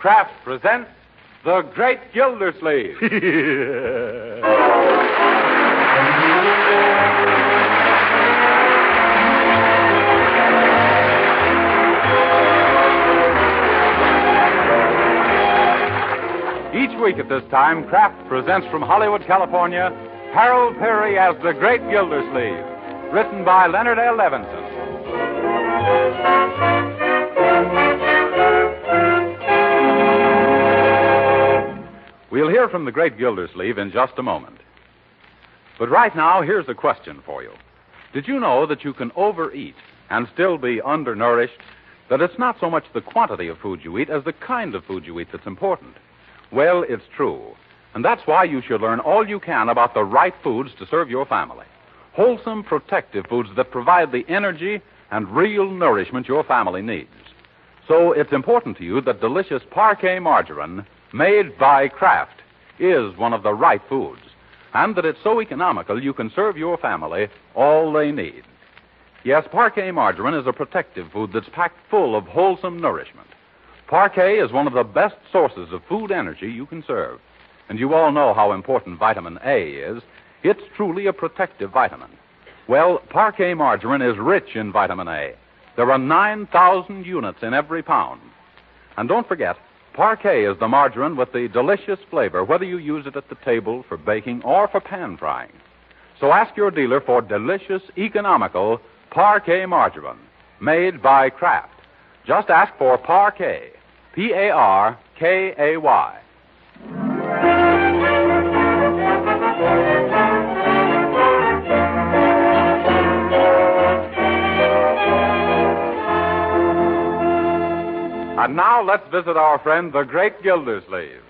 Kraft presents The Great Gildersleeve. Each week at this time, Kraft presents from Hollywood, California, Harold Peary as The Great Gildersleeve, written by Leonard L. Levinson. We'll hear from the Great Gildersleeve in just a moment. But right now, here's a question for you. Did you know that you can overeat and still be undernourished? That it's not so much the quantity of food you eat as the kind of food you eat that's important? Well, it's true. And that's why you should learn all you can about the right foods to serve your family. Wholesome, protective foods that provide the energy and real nourishment your family needs. So it's important to you that delicious Parquet margarine made by Kraft is one of the right foods, and that it's so economical you can serve your family all they need. Yes, Parquet margarine is a protective food that's packed full of wholesome nourishment. Parquet is one of the best sources of food energy you can serve. And you all know how important vitamin A is. It's truly a protective vitamin. Well, Parquet margarine is rich in vitamin A. There are 9,000 units in every pound. And don't forget, Parquet is the margarine with the delicious flavor, whether you use it at the table, for baking, or for pan frying. So ask your dealer for delicious, economical Parquet margarine, made by Kraft. Just ask for Parquet, P-A-R-K-A-Y. And now let's visit our friend, the Great Gildersleeve.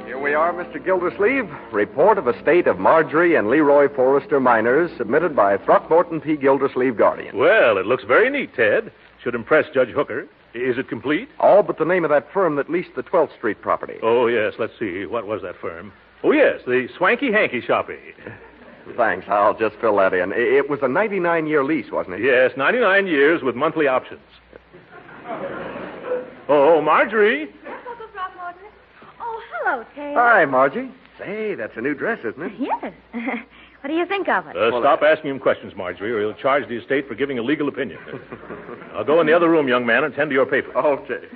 Here we are, Mr. Gildersleeve. Report of estate of Marjorie and Leroy Forrester minors submitted by Throckmorton P. Gildersleeve, Guardian. Well, it looks very neat, Ted. Should impress Judge Hooker. Is it complete? All but the name of that firm that leased the 12th Street property. Oh, yes. Let's see. What was that firm? Oh, yes, the Swanky Hanky Shoppy. Thanks. I'll just fill that in. It was a 99-year lease, wasn't it? Yes, 99 years with monthly options. Oh, Marjorie. Yes, Uncle Throckmorton. Oh, hello, Ted. Hi, Margie. Say, that's a new dress, isn't it? Yes. What do you think of it? Stop asking him questions, Marjorie, or he'll charge the estate for giving a legal opinion. I'll go in the other room, young man, and tend to your papers. Okay.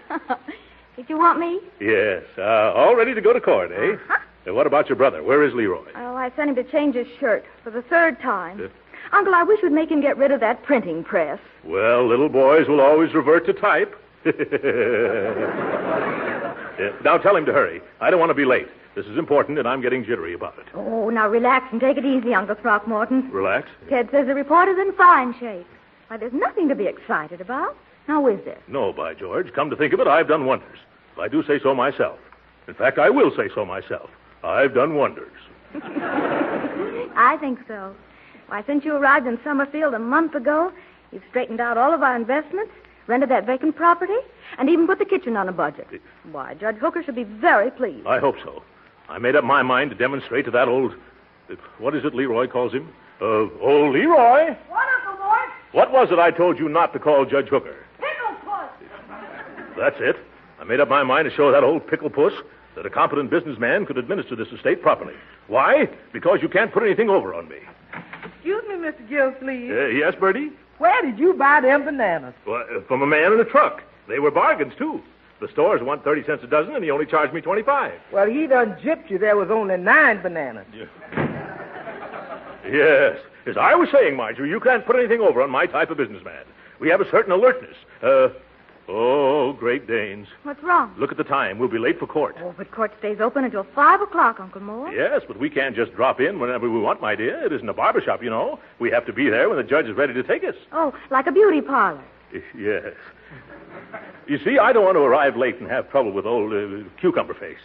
Did you want me? Yes. All ready to go to court, eh? Uh-huh. What about your brother? Where is Leroy? Oh, I sent him to change his shirt for the third time. Uncle, I wish we'd make him get rid of that printing press. Well, little boys will always revert to type. Now tell him to hurry. I don't want to be late. This is important, and I'm getting jittery about it. Oh, now relax and take it easy, Uncle Throckmorton. Relax? Ted says the report is in fine shape. Why, there's nothing to be excited about. Now, is there? No, by George. Come to think of it, I've done wonders. If I do say so myself. In fact, I will say so myself. I've done wonders. I think so. Why, since you arrived in Summerfield a month ago, you've straightened out all of our investments, rented that vacant property, and even put the kitchen on a budget. Why, Judge Hooker should be very pleased. I hope so. I made up my mind to demonstrate to that old... What is it Leroy calls him? Old Leroy? What, Uncle Mort? What was it I told you not to call Judge Hooker? Pickle Puss. That's it. I made up my mind to show that old pickle puss that a competent businessman could administer this estate properly. Why? Because you can't put anything over on me. Excuse me, Mr. Gildersleeve. Yes, Bertie? Where did you buy them bananas? Well, from a man in a truck. They were bargains, too. The stores want 30 cents a dozen, and he only charged me 25. Well, he done gypped you. There was only 9 bananas. Yes. As I was saying, Marjorie, you can't put anything over on my type of businessman. We have a certain alertness. Great Danes. What's wrong? Look at the time. We'll be late for court. Oh, but court stays open until 5 o'clock, Uncle Mort. Yes, but we can't just drop in whenever we want, my dear. It isn't a barber shop, you know. We have to be there when the judge is ready to take us. Oh, like a beauty parlor. Yes. You see, I don't want to arrive late and have trouble with old Cucumber Face.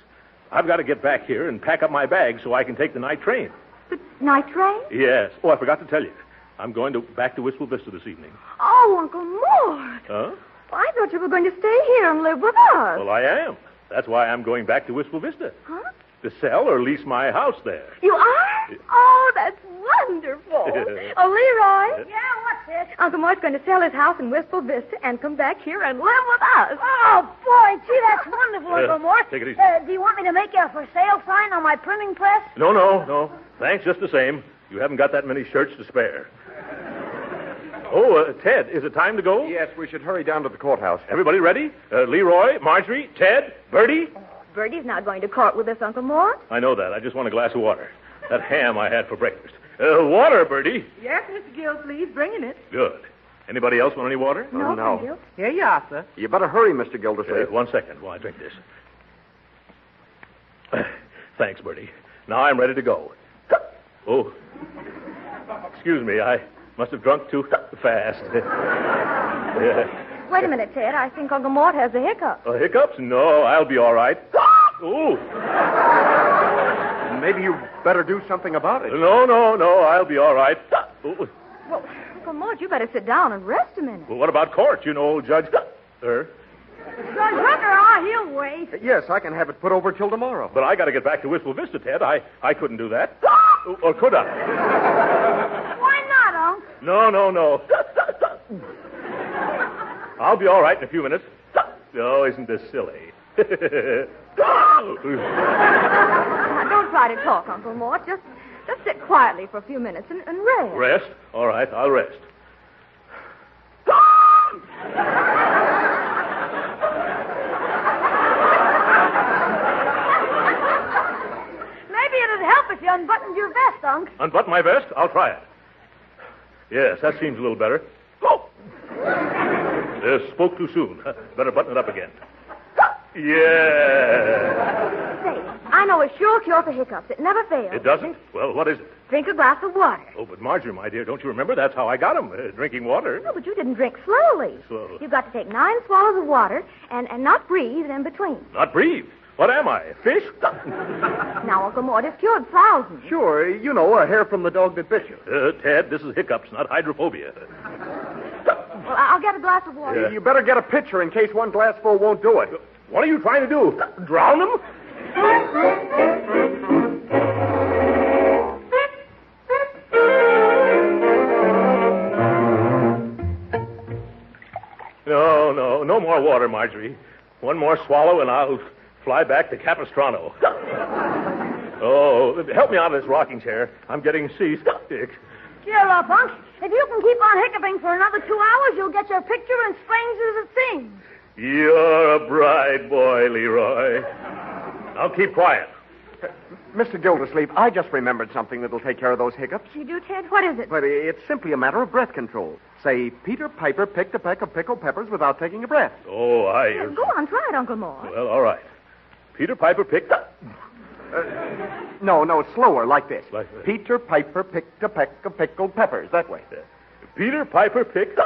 I've got to get back here and pack up my bag so I can take the night train. The night train? Yes. Oh, I forgot to tell you. I'm going back to Wistful Vista this evening. Oh, Uncle Mort. Huh? I thought you were going to stay here and live with us. Well, I am. That's why I'm going back to Wistful Vista. Huh? To sell or lease my house there. You are? Oh, that's wonderful. Oh, Leroy. Yeah, what's this? Uncle Mort's going to sell his house in Wistful Vista and come back here and live with us. Oh, boy, gee, that's wonderful, Uncle Mort. Take it easy. Do you want me to make a for sale sign on my printing press? No. Thanks, just the same. You haven't got that many shirts to spare. Oh, Ted, is it time to go? Yes, we should hurry down to the courthouse. Everybody ready? Leroy, Marjorie, Ted, Bertie? Bertie's not going to court with us, Uncle Mort. I know that. I just want a glass of water. That ham I had for breakfast. Water, Bertie. Yes, Mr. Gildersleeve, bringing it. Good. Anybody else want any water? No, no. thank you. Here you are, sir. You better hurry, Mr. Gildersleeve. 1 second while I drink this. Thanks, Bertie. Now I'm ready to go. Oh, excuse me. I must have drunk too fast. Wait a minute, Ted. I think Uncle Mort has the hiccups. Hiccups? No, I'll be all right. Oh. Maybe you better do something about it. No, I'll be all right. Well, Uncle Mort, you better sit down and rest a minute. Well, what about court? You know, old Judge... Judge Hooker, he'll wait. Yes, I can have it put over till tomorrow. But I got to get back to Wistful Vista, Ted. I couldn't do that. Or could I? Why not, Unc? No. I'll be all right in a few minutes. Oh, isn't this silly? Now, don't try to talk, Uncle Mort. Just sit quietly for a few minutes and rest. Rest? All right, I'll rest. Maybe it'd help if you unbuttoned your vest, Unc. Unbutton my vest? I'll try it. Yes, that seems a little better. Oh! Spoke too soon. Better button it up again. Yeah. Say, I know a sure cure for hiccups. It never fails. It doesn't? Well, what is it? Drink a glass of water. Oh, but Marjorie, my dear, don't you remember? That's how I got him, drinking water. No, but you didn't drink slowly. Slowly. You've got to take 9 swallows of water and not breathe in between. Not breathe. What am I, a fish? Now, Uncle Mort, it's cured thousands. Sure, you know, a hair from the dog that bit you. Ted, this is hiccups, not hydrophobia. Well, I'll get a glass of water. You better get a pitcher in case one glassful won't do it. What are you trying to do? Drown him? No more water, Marjorie. One more swallow and I'll fly back to Capistrano. Oh, help me out of this rocking chair. I'm getting seasick. Cheer up, Unc. If you can keep on hiccuping for another 2 hours, you'll get your picture in Strangers at Things. You're a bright boy, Leroy. I'll keep quiet. Mr. Gildersleeve, I just remembered something that'll take care of those hiccups. You do, Ted? What is it? But it's simply a matter of breath control. Say, Peter Piper picked a peck of pickled peppers without taking a breath. Oh, Go on, try it, Uncle Mort. Well, all right. Peter Piper picked... No, slower, like this. Like this. Peter Piper picked a peck of pickled peppers. That way. Peter Piper picked...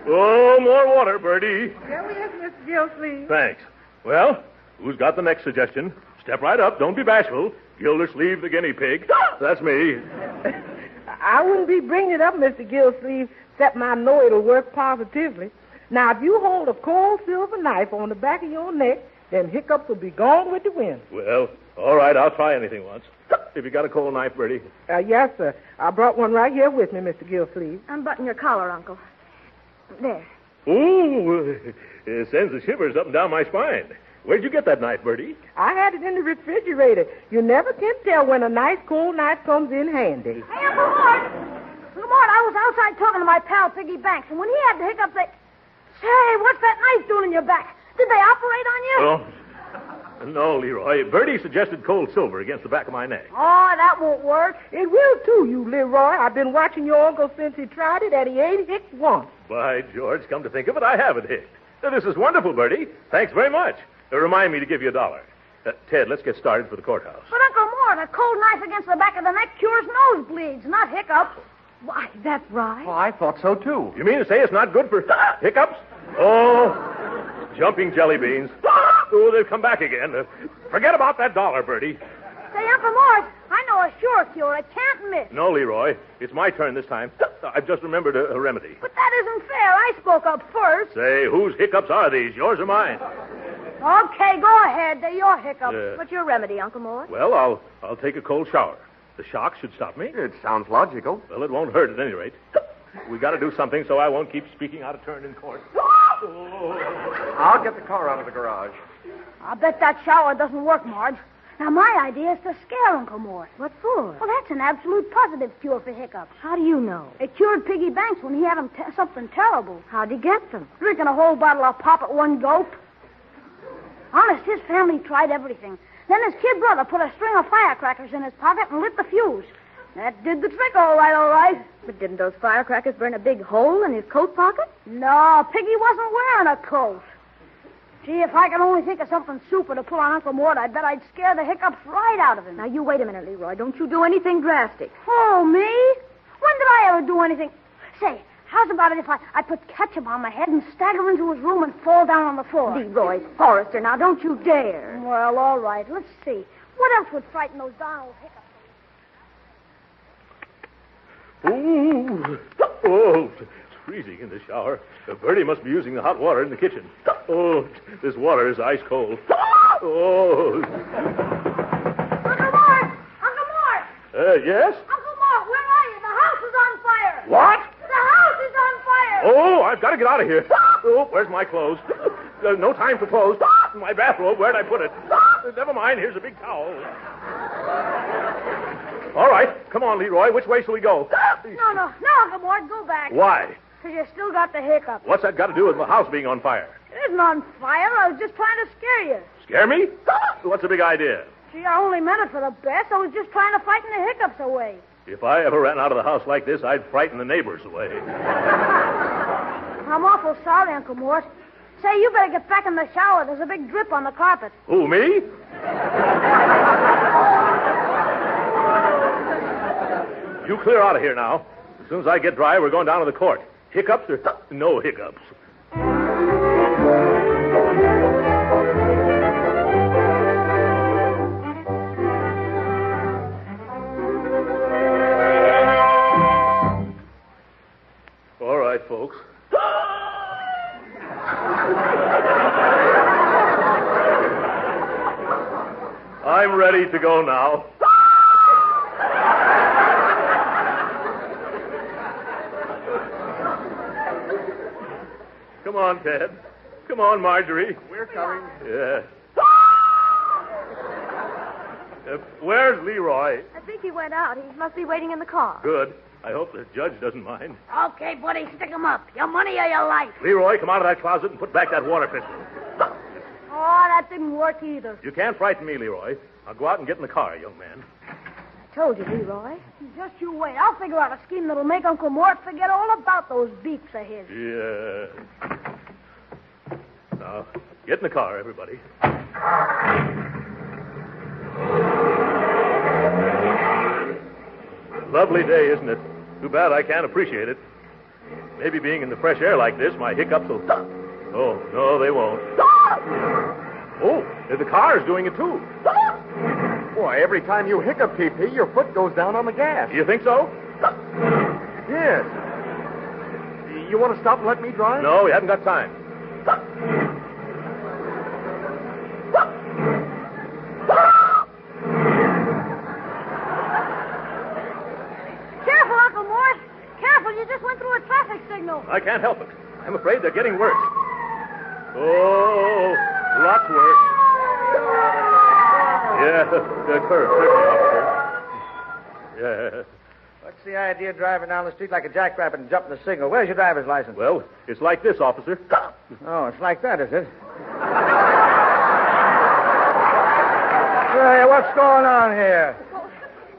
Oh, more water, Bertie. Here we is, Mr. Gildersleeve. Thanks. Well, who's got the next suggestion? Step right up. Don't be bashful. Gildersleeve the guinea pig. That's me. I wouldn't be bringing it up, Mr. Gildersleeve, except I know it'll work positively. Now, if you hold a cold silver knife on the back of your neck, then hiccups will be gone with the wind. Well, all right. I'll try anything once. If you got a cold knife, Bertie. Yes, sir. I brought one right here with me, Mr. Gildersleeve. Unbutton your collar, Uncle. There. Ooh, it sends the shivers up and down my spine. Where'd you get that knife, Bertie? I had it in the refrigerator. You never can tell when a nice cold knife comes in handy. Hey, Uncle Mort. Uncle Mort, I was outside talking to my pal, Piggy Banks, and when he had the hiccups, Say, what's that knife doing in your back? Did they operate on you? Oh, no, Leroy. Bertie suggested cold silver against the back of my neck. Oh, that won't work. It will, too, you Leroy. I've been watching your uncle since he tried it, and he ain't hicked once. By George, come to think of it, I haven't hicked. This is wonderful, Bertie. Thanks very much. Remind me to give you $1. Ted, let's get started for the courthouse. But, Uncle Mort, a cold knife against the back of the neck cures nosebleeds, not hiccups. Why, that's right. Oh, I thought so, too. You mean to say it's not good for hiccups? Oh, jumping jelly beans. Oh, they've come back again. Forget about that $1, Bertie. Say, Uncle Mort, I know a sure cure. It can't miss. No, Leroy. It's my turn this time. I've just remembered a remedy. But that isn't fair. I spoke up first. Say, whose hiccups are these, yours or mine? Okay, go ahead. They're your hiccups. What's your remedy, Uncle Mort? Well, I'll take a cold shower. The shock should stop me. It sounds logical. Well, it won't hurt at any rate. We got to do something so I won't keep speaking out of turn in court. I'll get the car out of the garage. I bet that shower doesn't work, Marge. Now, my idea is to scare Uncle Mort. What for? Well, that's an absolute positive cure for hiccups. How do you know? It cured Piggy Banks when he had something terrible. How'd he get them? Drinking a whole bottle of pop at one gulp. Honest, his family tried everything. Then his kid brother put a string of firecrackers in his pocket and lit the fuse. That did the trick all right, all right. But didn't those firecrackers burn a big hole in his coat pocket? No, Piggy wasn't wearing a coat. Gee, if I could only think of something super to pull on Uncle Mort, I bet I'd scare the hiccups right out of him. Now, you wait a minute, Leroy. Don't you do anything drastic. Oh, me? When did I ever do anything? Say, how's about it if I put ketchup on my head and stagger into his room and fall down on the floor? Leroy Forrester, now don't you dare. Well, all right. Let's see. What else would frighten those darn old hiccups? Ooh. Oh, it's freezing in the shower. Bertie must be using the hot water in the kitchen. Oh, this water is ice cold. Oh. Uncle Mort! Uncle Mort! Yes? Uncle Mort, where are you? The house is on fire! What? The house is on fire! Oh, I've got to get out of here. Oh, where's my clothes? There's no time for clothes. My bathrobe, where'd I put it? Never mind, here's a big towel. All right, come on, Leroy. Which way shall we go? No, Uncle Mort, go back. Why? Because you still got the hiccups. What's that got to do with the house being on fire? It isn't on fire. I was just trying to scare you. Scare me? What's the big idea? Gee, I only meant it for the best. I was just trying to frighten the hiccups away. If I ever ran out of the house like this, I'd frighten the neighbors away. I'm awful sorry, Uncle Mort. Say, you better get back in the shower. There's a big drip on the carpet. Who, me? You clear out of here now. As soon as I get dry, we're going down to the court. Hiccups or no hiccups. All right, folks. I'm ready to go now. Come on, Ted. Come on, Marjorie. We're coming. Yeah. Where's Leroy? I think he went out. He must be waiting in the car. Good. I hope the judge doesn't mind. Okay, buddy, stick 'em up. Your money or your life. Leroy, come out of that closet and put back that water pistol. Oh, that didn't work either. You can't frighten me, Leroy. I'll go out and get in the car, young man. I told you, Leroy. Just you wait. I'll figure out a scheme that'll make Uncle Mort forget all about those beeps of his. Yeah. Now, get in the car, everybody. Lovely day, isn't it? Too bad I can't appreciate it. Maybe being in the fresh air like this, my hiccups will... Oh, no, they won't. Oh, the car's doing it, too. Boy, every time you hiccup, P.P., your foot goes down on the gas. You think so? Yes. You want to stop and let me drive? No, we haven't got time. Careful, Uncle Mort. Careful, you just went through a traffic signal. I can't help it. I'm afraid they're getting worse. Oh, lots worse. Yeah, the curve, certainly, officer. Yeah. What's the idea of driving down the street like a jackrabbit and jumping the signal? Where's your driver's license? Well, it's like this, officer. Oh, it's like that, is it? Hey, what's going on here? Well,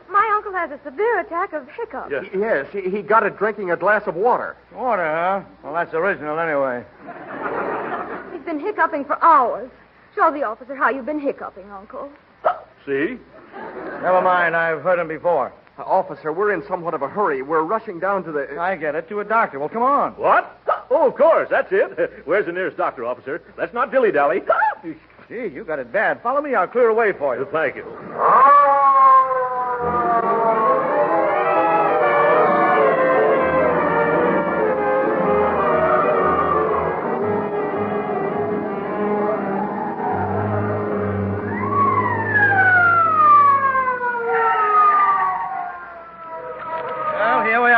my uncle has a severe attack of hiccups. Yes. Yes, he got it drinking a glass of water. Water, huh? Well, that's original anyway. He's been hiccuping for hours. Show the officer how you've been hiccuping, Uncle. See? Never mind, I've heard him before. Officer, we're in somewhat of a hurry. We're rushing down to the... I get it, to a doctor. Well, come on. What? Oh, of course, that's it. Where's the nearest doctor, officer? Let's not dilly-dally. Gee, you got it bad. Follow me, I'll clear a way for you. Thank you.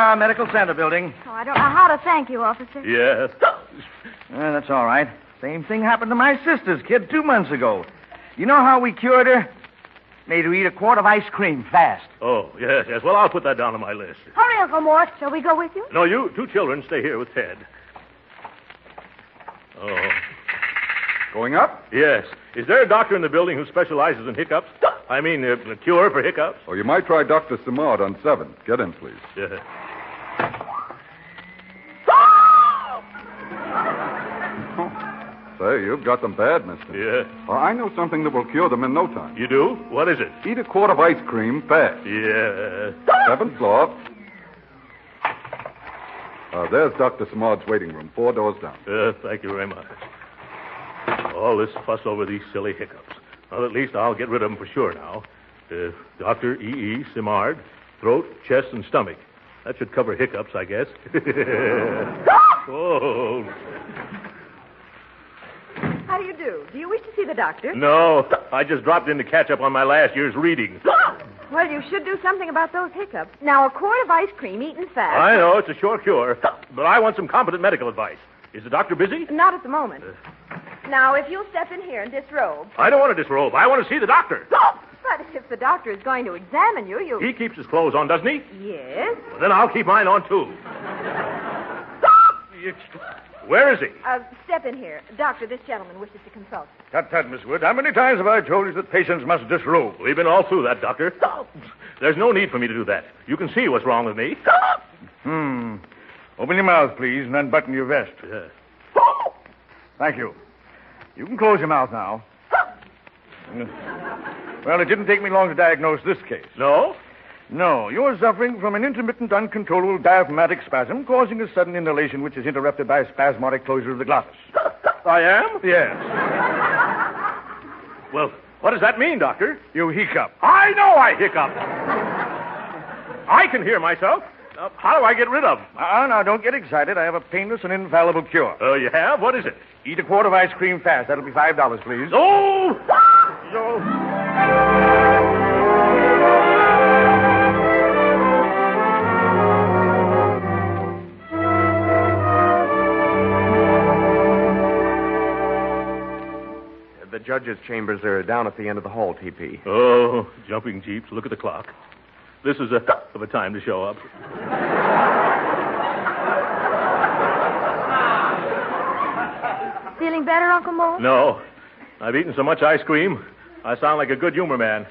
our medical center building. Oh, I don't know how to thank you, officer. Yes. That's all right. Same thing happened to my sister's kid 2 months ago. You know how we cured her? Made her eat a quart of ice cream fast. Oh, yes. Well, I'll put that down on my list. Hurry, Uncle Mort. Shall we go with you? No, you 2 children stay here with Ted. Oh. Going up? Yes. Is there a doctor in the building who specializes in hiccups? I mean, a cure for hiccups? Oh, you might try Dr. Simard on 7. Get in, please. Yeah. Say, you've got them bad, mister. Yeah. I know something that will cure them in no time. You do? What is it? Eat a quart of ice cream fast. Yeah. 7th floor. There's Dr. Simard's waiting room, 4 doors down. Thank you very much. All this fuss over these silly hiccups. Well, at least I'll get rid of them for sure now. Dr. E.E. Simard, throat, chest, and stomach. That should cover hiccups, I guess. Oh. How do you do? Do you wish to see the doctor? No, I just dropped in to catch up on my last year's reading. Well, you should do something about those hiccups. Now, a quart of ice cream eaten fast. I know, it's a sure cure. But I want some competent medical advice. Is the doctor busy? Not at the moment. Now, if you'll step in here and disrobe. I don't want to disrobe. I want to see the doctor. But if the doctor is going to examine you, He keeps his clothes on, doesn't he? Yes. Well, then I'll keep mine on, too. Where is he? Step in here. Doctor, this gentleman wishes to consult. Tut, Miss Wood. How many times have I told you that patients must disrobe? We've been all through that, Doctor. There's no need for me to do that. You can see what's wrong with me. Open your mouth, please, and unbutton your vest. Yeah. Thank you. You can close your mouth now. Well, it didn't take me long to diagnose this case. No? No, you're suffering from an intermittent, uncontrollable diaphragmatic spasm causing a sudden inhalation which is interrupted by a spasmodic closure of the glottis. I am? Yes. Well, what does that mean, Doctor? You hiccup. I know I hiccup. I can hear myself. How do I get rid of them? Now, don't get excited. I have a painless and infallible cure. Oh, you have? What is it? Eat a quart of ice cream fast. That'll be $5, please. Oh! The judge's chambers are down at the end of the hall, T.P. Oh, jumping jeeps. Look at the clock. This is of a time to show up. Feeling better, Uncle Mort? No. I've eaten so much ice cream, I sound like a good humor man.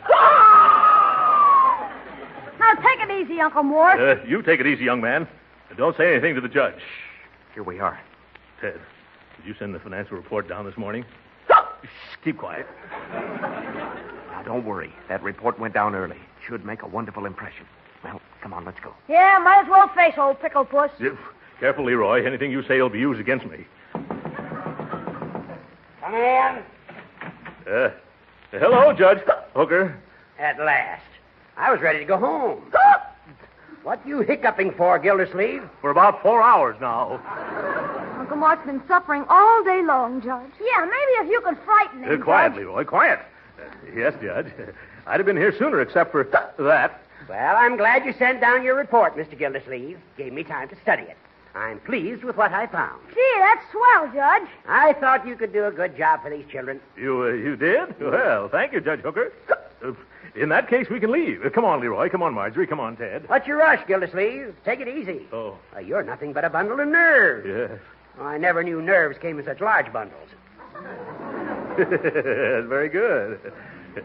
Now, take it easy, Uncle Mort. You take it easy, young man. Don't say anything to the judge. Here we are. Ted, did you send the financial report down this morning? Shh, keep quiet. Now, don't worry. That report went down early. Should make a wonderful impression. Well, come on, let's go. Yeah, might as well face old Pickle Puss. Careful, Leroy. Anything you say will be used against me. Come in. Hello, Judge Hooker. At last. I was ready to go home. What you hiccuping for, Gildersleeve? For about 4 hours now. Uncle Mort's been suffering all day long, Judge. Yeah, maybe if you could frighten him, Quiet, Judge. Leroy, quiet. Yes, Judge. I'd have been here sooner except for that. Well, I'm glad you sent down your report, Mr. Gildersleeve. Gave me time to study it. I'm pleased with what I found. Gee, that's swell, Judge. I thought you could do a good job for these children. You did? Well, thank you, Judge Hooker. In that case, we can leave. Come on, Leroy. Come on, Marjorie. Come on, Ted. What's your rush, Gildersleave? Take it easy. Oh. You're nothing but a bundle of nerves. Yes. Oh, I never knew nerves came in such large bundles. That's very good.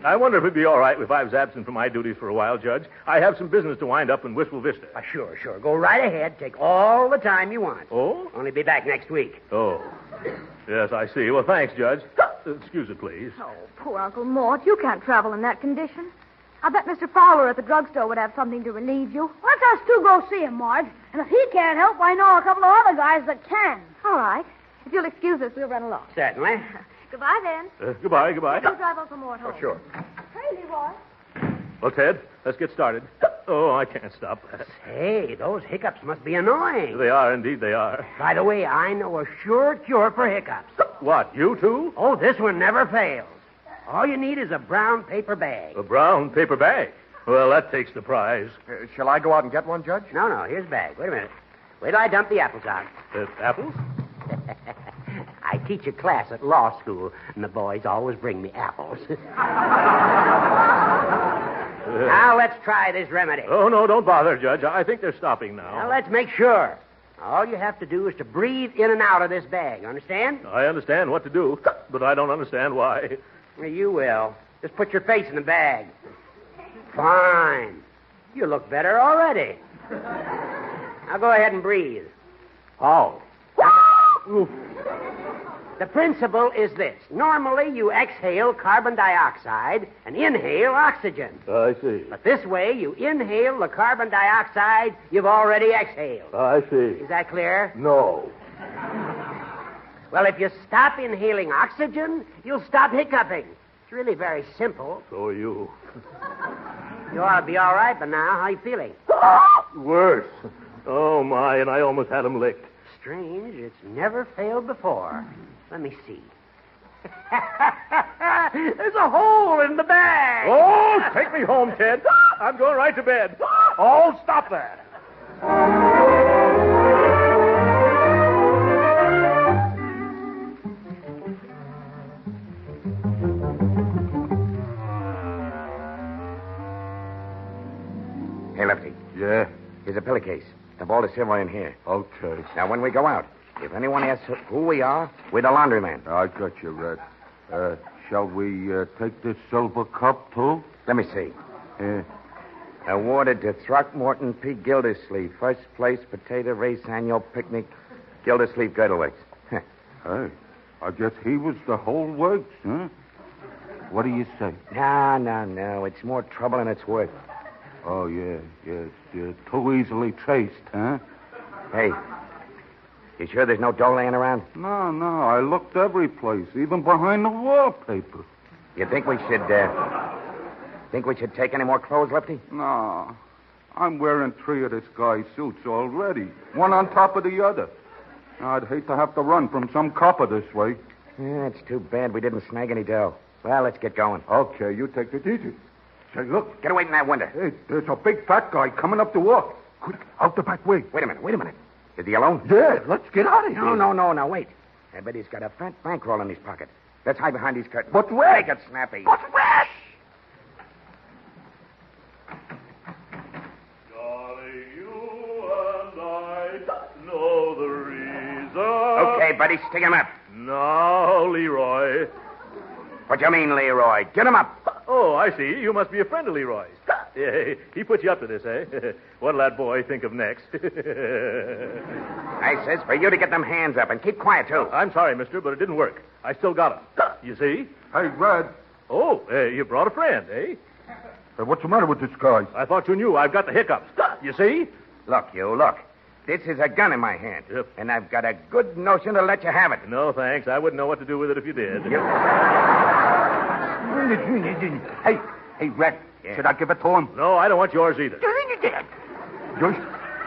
I wonder if it'd be all right if I was absent from my duties for a while, Judge. I have some business to wind up in Wistful Vista. Sure. Go right ahead. Take all the time you want. Oh? Only be back next week. Oh. Yes, I see. Well, thanks, Judge. Excuse it, please. Oh, poor Uncle Mort. You can't travel in that condition. I bet Mr. Fowler at the drugstore would have something to relieve you. Let's us two go see him, Marge. And if he can't help, I know a couple of other guys that can. All right. If you'll excuse us, we'll run along. Certainly. Goodbye, then. Goodbye. You drive Uncle Mort home. Sure. Hey, Leroy. Well, Ted, let's get started. Oh, I can't stop that. Hey, those hiccups must be annoying. They are, indeed they are. By the way, I know a sure cure for hiccups. What, you too? Oh, this one never fails. All you need is a brown paper bag. A brown paper bag? Well, that takes the prize. Shall I go out and get one, Judge? No, here's the bag. Wait a minute. Wait till I dump the apples out. Apples? I teach a class at law school, and the boys always bring me apples. Now, let's try this remedy. Oh, no, don't bother, Judge. I think they're stopping now. Now, let's make sure. All you have to do is to breathe in and out of this bag. Understand? I understand what to do, but I don't understand why. Well, you will. Just put your face in the bag. Fine. You look better already. Now go ahead and breathe. Oh. The principle is this. Normally, you exhale carbon dioxide and inhale oxygen. I see. But this way, you inhale the carbon dioxide you've already exhaled. I see. Is that clear? No. Well, if you stop inhaling oxygen, you'll stop hiccuping. It's really very simple. So are you. You ought to be all right by now. How are you feeling? Worse. Oh, my, and I almost had him licked. Strange. It's never failed before. Let me see. There's a hole in the bag. Oh, take me home, Ted. I'm going right to bed. Oh, stop that. Hey, Lefty. Yeah? Here's a pillowcase. The vault is silver in here. Okay. Now, when we go out, if anyone asks who we are, we're the laundryman. I got you, Red. Shall we take this silver cup, too? Let me see. Awarded to Throckmorton P. Gildersleeve, first place potato race annual picnic, Gildersleeve Girdleworks. Hey, I guess he was the whole works, huh? What do you say? No. It's more trouble than it's worth. Oh, yeah. Yes. You're too easily traced, huh? Hey, you sure there's no dough laying around? No. I looked every place, even behind the wallpaper. You think we should take any more clothes, Lefty? No. I'm wearing 3 of this guy's suits already, one on top of the other. I'd hate to have to run from some copper this way. Yeah, it's too bad we didn't snag any dough. Well, let's get going. Okay, you take it easy. Say, look. Get away from that window. Hey, there's a big fat guy coming up the walk. Quick, out the back way. Wait a minute. Is he alone? Yeah, let's get out of here. No, wait. I bet he's got a fat bankroll in his pocket. Let's hide behind these curtains. But where? Make it snappy. But where? Darling, you and I know the reason. Okay, buddy, stick him up. Now, Leroy. What do you mean, Leroy? Get him up. Oh, I see. You must be a friend of Leroy's. Yeah, he put you up to this, eh? What'll that boy think of next? I says for you to get them hands up and keep quiet, too. I'm sorry, mister, but it didn't work. I still got him. You see? Hey, Red. Oh, you brought a friend, eh? Hey, what's the matter with this guy? I thought you knew. I've got the hiccups. You see? Look. This is a gun in my hand. Yep. And I've got a good notion to let you have it. No, thanks. I wouldn't know what to do with it if you did. Hey, Red. Yeah. Should I give it to him? No, I don't want yours either.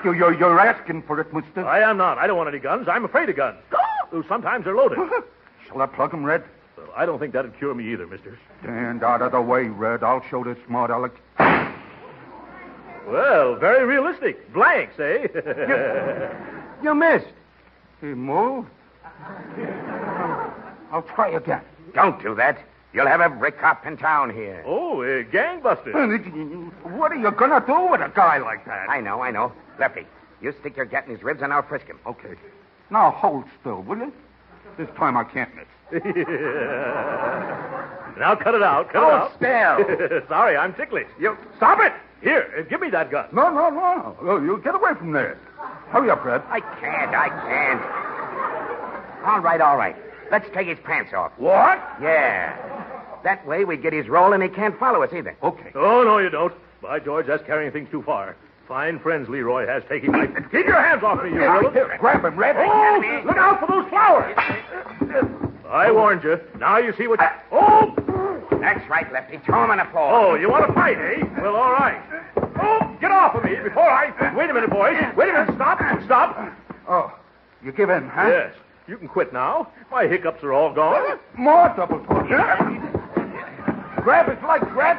You're asking for it, mister. I am not. I don't want any guns. I'm afraid of guns. Though sometimes they're loaded. Shall I plug him, Red? Well, I don't think that'd cure me either, mister. Stand out of the way, Red. I'll show this smart aleck. Well, very realistic. Blanks, eh? You missed. He moved. I'll try again. Don't do that. You'll have every cop in town here. Oh, gangbuster. What are you going to do with a guy like that? I know. Lefty, you stick your gat in his ribs and I'll frisk him. Okay. Now hold still, will you? This time I can't miss. Now cut it out. Cut it out. Still. Sorry, I'm ticklish. You... Stop it! Here, give me that gun. No. Oh, you get away from there. Hurry up, Red. I can't. All right. Let's take his pants off. What? Yeah. That way we get his roll and he can't follow us either. Okay. Oh, no, you don't. By George, that's carrying things too far. Fine friends Leroy has taking my... Keep your hands off me, you villain. Here, grab him, Red. Oh, look out for those flowers. I warned you. Now you see what... Oh! That's right, Lefty. Throw him on the floor. Oh, you want to fight, eh? Well, all right. Oh, get off of me before I... Wait a minute, boys. Wait a minute. Stop. Oh, you give in, huh? Yes. You can quit now. My hiccups are all gone. More double talk. Grab his leg, Red.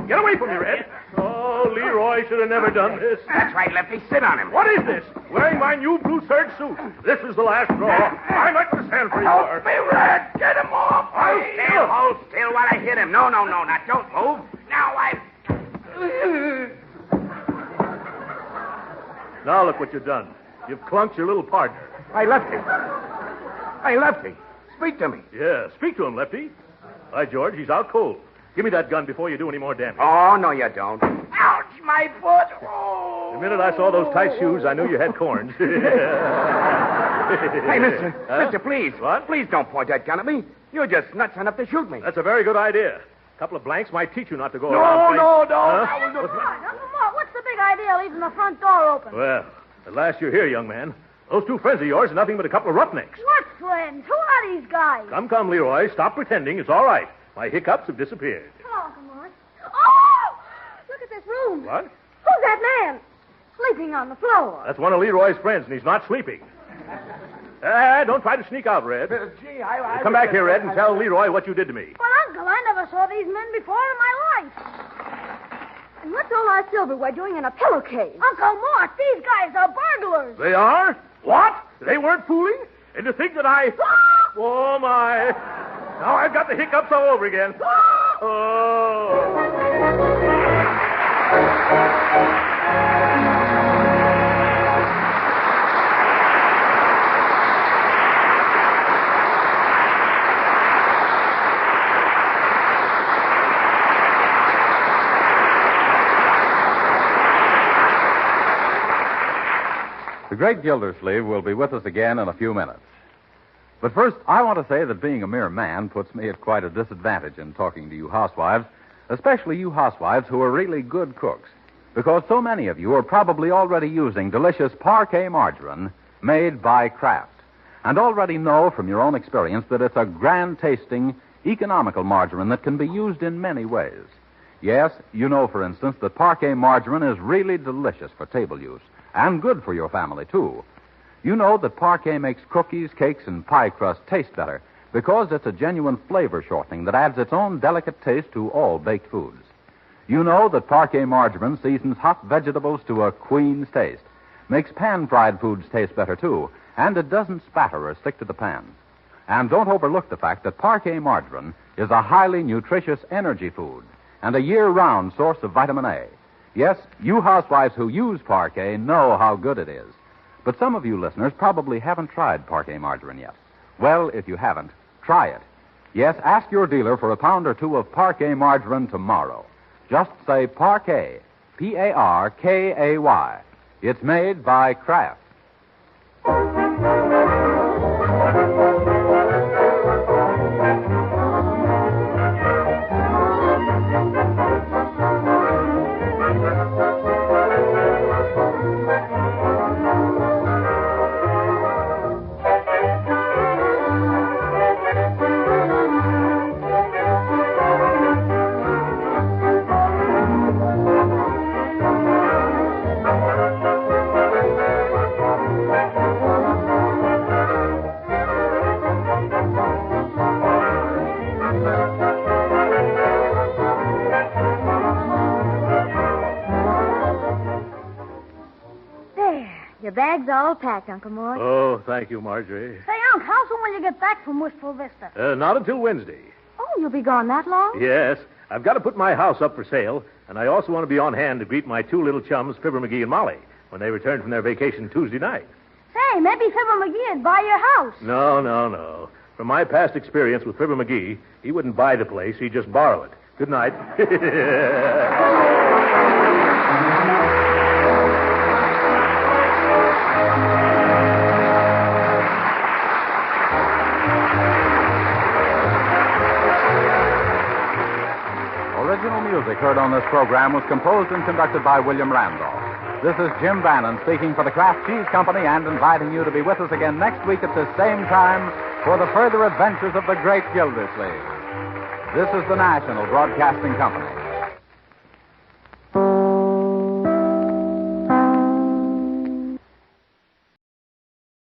Get away from me, Red. Oh, Leroy should have never done this. That's right, Lefty. Sit on him. What is this? Wearing my new blue serge suit. This is the last straw. I'm at the stand for you. Help me, Red. Get him off. Hold still while I hit him. No. Now, don't move. Now, Now look what you've done. You've clunked your little partner. Hey, Lefty. Speak to me. Yeah, speak to him, Lefty. By George, he's out cold. Give me that gun before you do any more damage. Oh, no, you don't. Ouch, my foot. Oh. The minute I saw those tight shoes, I knew you had corns. Hey, listen. Mister, please. What? Please don't point that gun at me. You're just nuts enough to shoot me. That's a very good idea. A couple of blanks might teach you not to go No, around. don't. Huh? Uncle Mort, what's the big idea of leaving the front door open? Well, at last you're here, young man. Those two friends of yours are nothing but a couple of roughnecks. What friends? Who are these guys? Come, Leroy. Stop pretending. It's all right. My hiccups have disappeared. Come on, Uncle Mort. Oh! Look at this room. What? Who's that man? Sleeping on the floor. That's one of Leroy's friends, and he's not sleeping. Don't try to sneak out, Red. Come back here, Red, and tell Leroy what you did to me. Well, Uncle, I never saw these men before in my life. And what's all our silverware doing in a pillowcase? Uncle Mort, these guys are burglars. They are? What? They weren't fooling? And to think that I... Oh, my. Now I've got the hiccups all over again. Oh. The Great Gildersleeve will be with us again in a few minutes. But first, I want to say that being a mere man puts me at quite a disadvantage in talking to you housewives, especially you housewives who are really good cooks, because so many of you are probably already using delicious parquet margarine made by Kraft, and already know from your own experience that it's a grand-tasting, economical margarine that can be used in many ways. Yes, you know, for instance, that parquet margarine is really delicious for table use, and good for your family, too. You know that parquet makes cookies, cakes, and pie crust taste better because it's a genuine flavor shortening that adds its own delicate taste to all baked foods. You know that parquet margarine seasons hot vegetables to a queen's taste, makes pan-fried foods taste better, too, and it doesn't spatter or stick to the pan. And don't overlook the fact that parquet margarine is a highly nutritious energy food and a year-round source of vitamin A. Yes, you housewives who use parquet know how good it is. But some of you listeners probably haven't tried parquet margarine yet. Well, if you haven't, try it. Yes, ask your dealer for a pound or two of parquet margarine tomorrow. Just say parquet, P-A-R-K-A-Y. It's made by Kraft. Your bag's all packed, Uncle Mort. Oh, thank you, Marjorie. Say, Unc, how soon will you get back from Wistful Vista? Not until Wednesday. Oh, you'll be gone that long? Yes. I've got to put my house up for sale, and I also want to be on hand to greet my two little chums, Fibber McGee and Molly, when they return from their vacation Tuesday night. Say, maybe Fibber McGee would buy your house. No. From my past experience with Fibber McGee, he wouldn't buy the place, he'd just borrow it. Good night. Original music heard on this program was composed and conducted by William Randolph. This is Jim Bannon speaking for the Kraft Cheese Company and inviting you to be with us again next week at this same time for the further adventures of the Great Gildersleeve. This is the National Broadcasting Company.